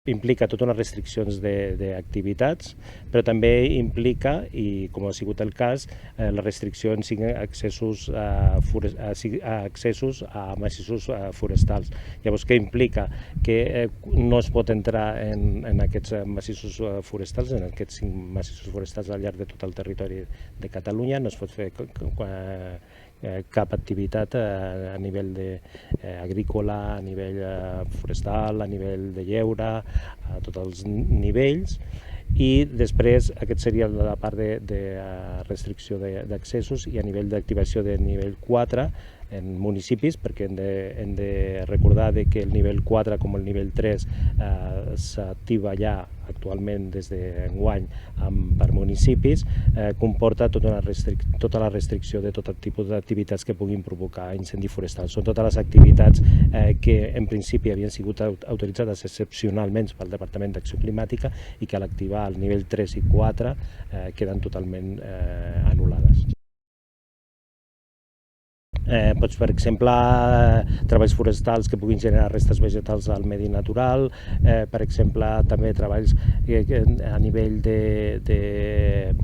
Implica totes unes restriccions d'activitats, però també implica, i com ha sigut el cas, la restricció en accessos a massissos forestals. Llavors, què implica? Que no es pot entrar en aquests massissos forestals, en aquests 5 massissos forestals al llarg de tot el territori de Catalunya, no es pot fer cap activitat a nivell agrícola, a nivell forestal, a nivell de lleure, a tots els nivells. I després aquesta seria la part de restricció d'accessos, i a nivell d'activació de nivell 4 en municipis, perquè hem de recordar que el nivell 4 com el nivell 3 s'activa ja actualment des d'enguany per municipis, comporta tota la restricció de tot tipus d'activitats que puguin provocar incendi forestal. Són totes les activitats que en principi havien sigut autoritzades excepcionalment pel Departament d'Acció Climàtica i que a l'activar el nivell 3 i 4 queden totalment anul·lades. Per exemple, treballs forestals que puguin generar restes vegetals al medi natural, per exemple, també treballs a nivell de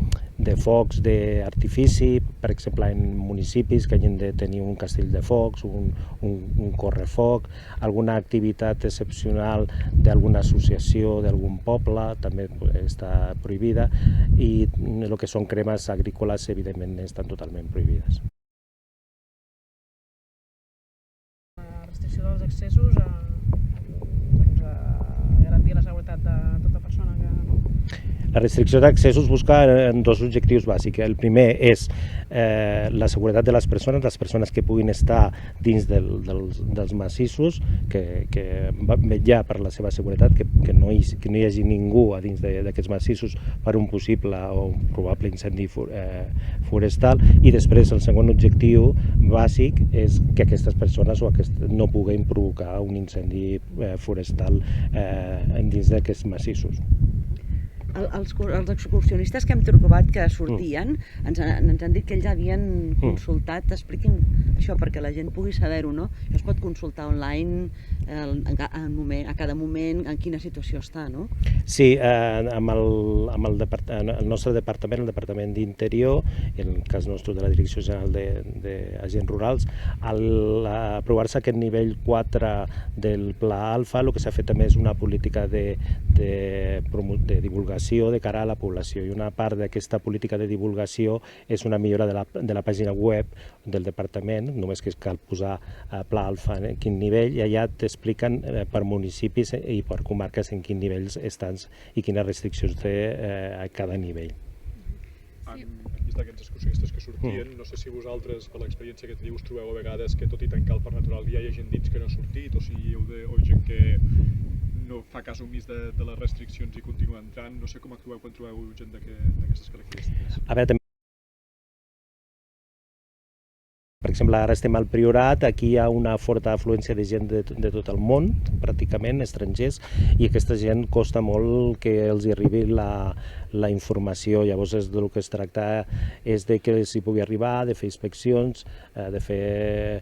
focs d'artifici, per exemple, en municipis que hagin de tenir un castell de focs, un correfoc, alguna activitat excepcional d'alguna associació d'algun poble també està prohibida, i el que són cremes agrícoles, evidentment, estan totalment prohibides. Restricció dels accessos a garantir la seguretat de tota persona que... La restricció d'accessos busca dos objectius bàsics. El primer és la seguretat de les persones que puguin estar dins dels massissos, que vetllar per la seva seguretat, que no hi hagi ningú a dins d'aquests massissos per un possible o un probable incendi forestal. I després el segon objectiu bàsic és que aquestes persones no puguin provocar un incendi forestal dins d'aquests massissos. Els excursionistes que hem trobat que sortien ens han dit que ells havien consultat. Expliqui'm això perquè la gent pugui saber-ho, no? Això es pot consultar online a cada moment, en quina situació està, no? Sí, amb el nostre departament, el Departament d'Interior, en el cas nostre de la Direcció General d'Agents Rurals, al aprovar-se aquest nivell 4 del Pla Alfa, el que s'ha fet també és una política de divulgació de cara a la població, i una part d'aquesta política de divulgació és una millora de la pàgina web del departament. Només que cal posar Pla Alfa en quin nivell, i allà t'expliquen per municipis i per comarques en quins nivells estan i quines restriccions té a cada nivell. Han vist aquests excursionistes que sortien, no sé si vosaltres, per l'experiència que teniu, us trobeu a vegades que tot i tancar el parc natural ja hi ha gent dins que no ha sortit, o sigui, o gent que no fa cas omís de les restriccions i continua entrant. No sé com actueu quan trobeu gent d'aquestes característiques. A veure, per exemple, ara estem al Priorat, aquí hi ha una forta afluència de gent de tot el món, pràcticament, estrangers, i aquesta gent costa molt que els arribi la informació. Llavors, del que es tracta és que s'hi pugui arribar, de fer inspeccions, de fer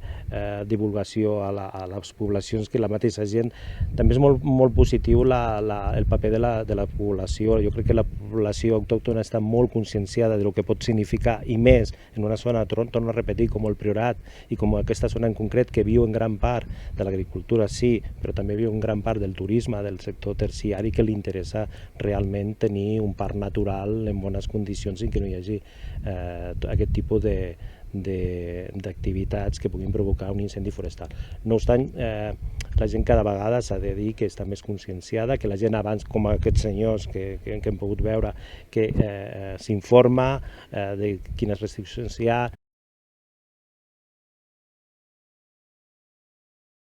divulgació a les poblacions, que la mateixa gent... També és molt positiu el paper de la població. Jo crec que la població autòctona està molt conscienciada del que pot significar, i més en una zona, torno a repetir, com el Priorat, i com aquesta zona en concret, que viu en gran part de l'agricultura, sí, però també viu en gran part del turisme, del sector terciari, que li interessa realment tenir un parc natural en bones condicions i que no hi hagi aquest tipus d'activitats que puguin provocar un incendi forestal. No obstant, la gent cada vegada s'ha de dir que està més conscienciada, que la gent abans, com aquests senyors que hem pogut veure, que s'informa de quines restriccions hi ha.